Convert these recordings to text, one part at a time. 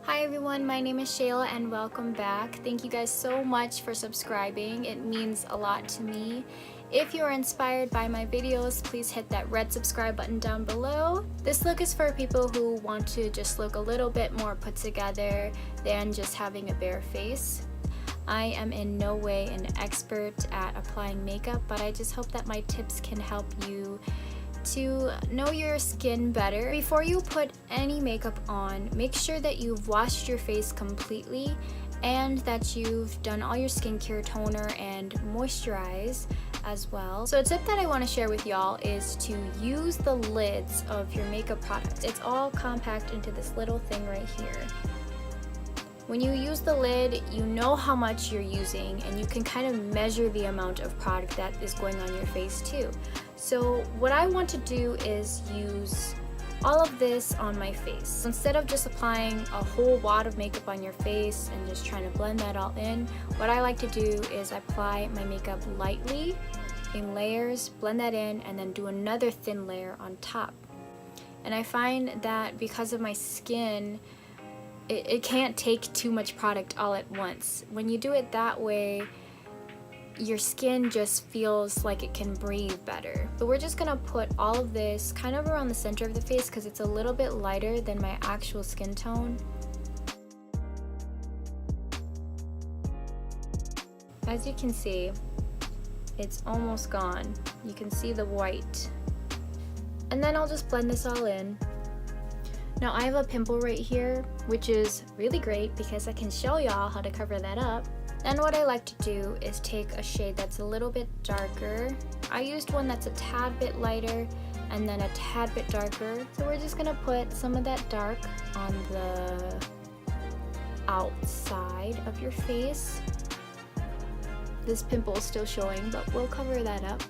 Hi everyone, my name is Shayla and welcome back. Thank you guys so much for subscribing. It means a lot to me. If you are inspired by my videos, please hit that red subscribe button down below. This look is for people who want to just look a little bit more put together than just having a bare face. I am in no way an expert at applying makeup, but I just hope that my tips can help you to know your skin better. Before you put any makeup on, make sure that you've washed your face completely and that you've done all your skincare toner and moisturize as well. So a tip that I want to share with y'all is to use the lids of your makeup products. It's all compact into this little thing right here. When you use the lid, you know how much you're using and you can kind of measure the amount of product that is going on your face too. So what I want to do is use all of this on my face. Instead of just applying a whole wad of makeup on your face and just trying to blend that all in, what I like to do is apply my makeup lightly in layers, blend that in, and then do another thin layer on top. And I find that because of my skin, it can't take too much product all at once. When you do it that way, your skin just feels like it can breathe better. So we're just gonna put all of this kind of around the center of the face because it's a little bit lighter than my actual skin tone. As you can see, it's almost gone. You can see the white. And then I'll just blend this all in. Now I have a pimple right here, which is really great because I can show y'all how to cover that up. Then what I like to do is take a shade that's a little bit darker. I used one that's a tad bit lighter and then a tad bit darker. So we're just gonna put some of that dark on the outside of your face. This pimple is still showing, but we'll cover that up.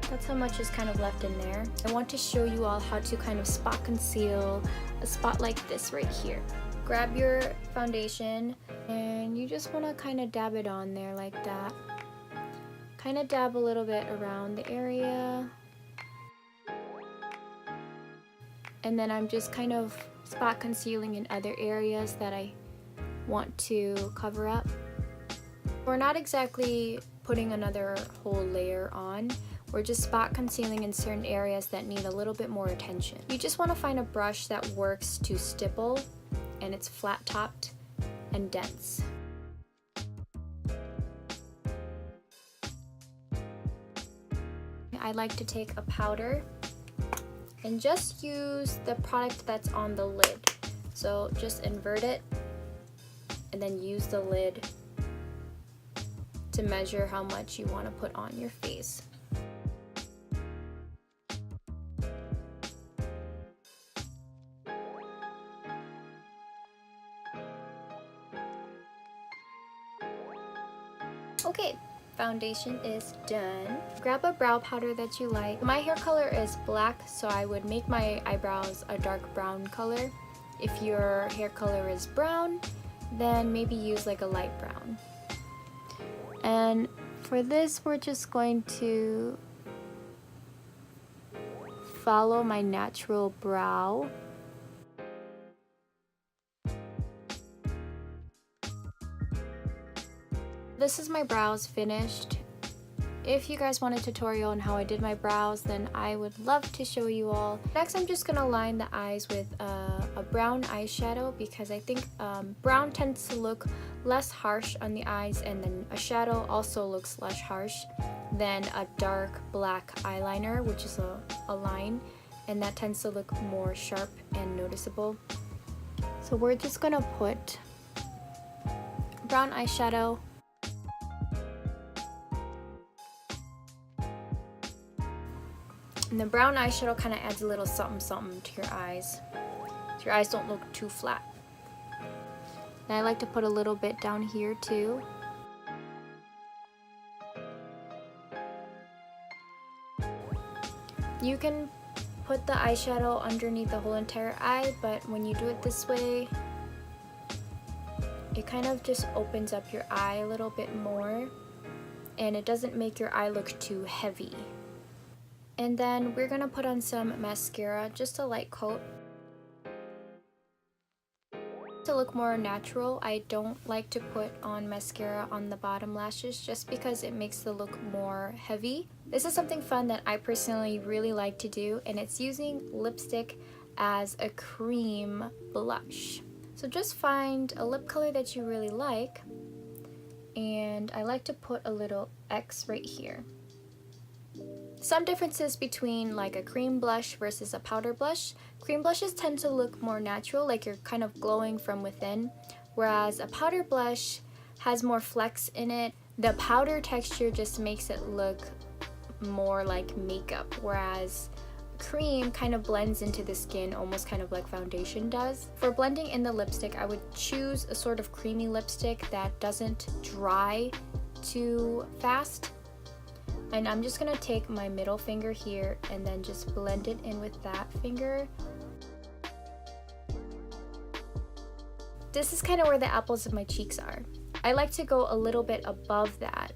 That's how much is kind of left in there. I want to show you all how to kind of spot conceal a spot like this right here. Grab your foundation and you just want to kind of dab it on there like that. Kind of dab a little bit around the area. And then I'm just kind of spot concealing in other areas that I want to cover up. We're not exactly putting another whole layer on. We're just spot concealing in certain areas that need a little bit more attention. You just want to find a brush that works to stipple and it's flat topped and dense. I like to take a powder and just use the product that's on the lid. So just invert it and then use the lid to measure how much you want to put on your face. Okay, foundation is done. Grab a brow powder that you like. My hair color is black, so I would make my eyebrows a dark brown color. If your hair color is brown, then maybe use like a light brown. And for this, we're just going to follow my natural brow. This is my brows finished. If you guys want a tutorial on how I did my brows, then I would love to show you all. Next, I'm just gonna line the eyes with a brown eyeshadow because I think brown tends to look less harsh on the eyes, and then a shadow also looks less harsh than a dark black eyeliner, which is a line, and that tends to look more sharp and noticeable. So we're just gonna put brown eyeshadow. And the brown eyeshadow kind of adds a little something something to your eyes, so your eyes don't look too flat. And I like to put a little bit down here too. You can put the eyeshadow underneath the whole entire eye, but when you do it this way, it kind of just opens up your eye a little bit more and it doesn't make your eye look too heavy. And then we're gonna put on some mascara, just a light coat. To look more natural, I don't like to put on mascara on the bottom lashes just because it makes the look more heavy. This is something fun that I personally really like to do, and it's using lipstick as a cream blush. So just find a lip color that you really like, and I like to put a little X right here. Some differences between like a cream blush versus a powder blush. Cream blushes tend to look more natural, like you're kind of glowing from within, whereas a powder blush has more flecks in it. The powder texture just makes it look more like makeup, whereas cream kind of blends into the skin almost kind of like foundation does. For blending in the lipstick, I would choose a sort of creamy lipstick that doesn't dry too fast. And I'm just gonna take my middle finger here and then just blend it in with that finger. This is kind of where the apples of my cheeks are. I like to go a little bit above that,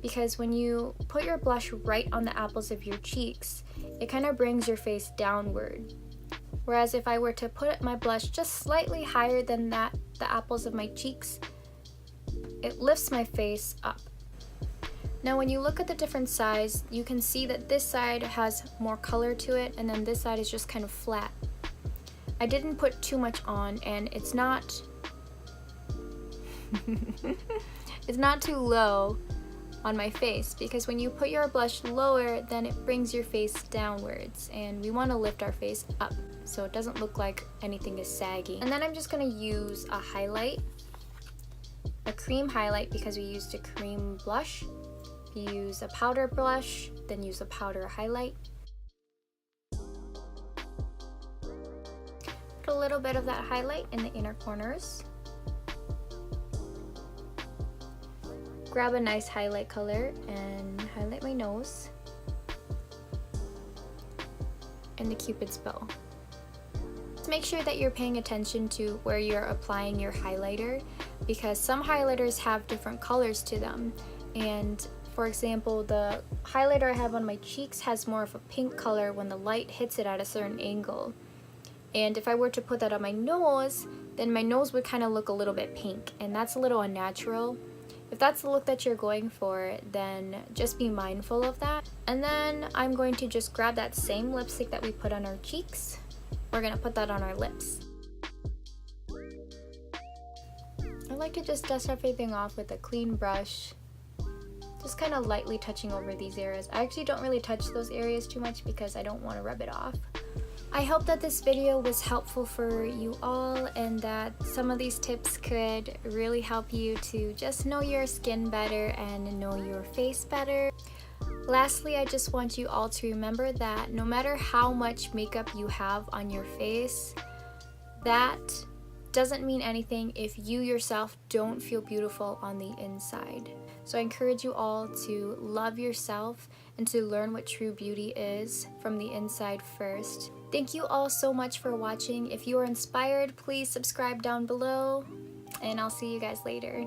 because when you put your blush right on the apples of your cheeks, it kind of brings your face downward. Whereas if I were to put my blush just slightly higher than that, the apples of my cheeks, it lifts my face up. Now when you look at the different sides, you can see that this side has more color to it, and then this side is just kind of flat. I didn't put too much on, and it's not it's not too low on my face, because when you put your blush lower, then it brings your face downwards, and we want to lift our face up so it doesn't look like anything is sagging. And then I'm just going to use a highlight, a cream highlight, because we used a cream blush. You use a powder blush, then use a powder highlight. Put a little bit of that highlight in the inner corners. Grab a nice highlight color and highlight my nose and the Cupid's bow. Just make sure that you're paying attention to where you're applying your highlighter, because some highlighters have different colors to them. And for example, the highlighter I have on my cheeks has more of a pink color when the light hits it at a certain angle. And if I were to put that on my nose, then my nose would kind of look a little bit pink, and that's a little unnatural. If that's the look that you're going for, then just be mindful of that. And then I'm going to just grab that same lipstick that we put on our cheeks. We're going to put that on our lips. I like to just dust everything off with a clean brush. Just kind of lightly touching over these areas. I actually don't really touch those areas too much because I don't want to rub it off. I hope that this video was helpful for you all, and that some of these tips could really help you to just know your skin better and know your face better. Lastly, I just want you all to remember that no matter how much makeup you have on your face, that doesn't mean anything if you yourself don't feel beautiful on the inside. So I encourage you all to love yourself and to learn what true beauty is from the inside first. Thank you all so much for watching. If you are inspired, please subscribe down below, and I'll see you guys later.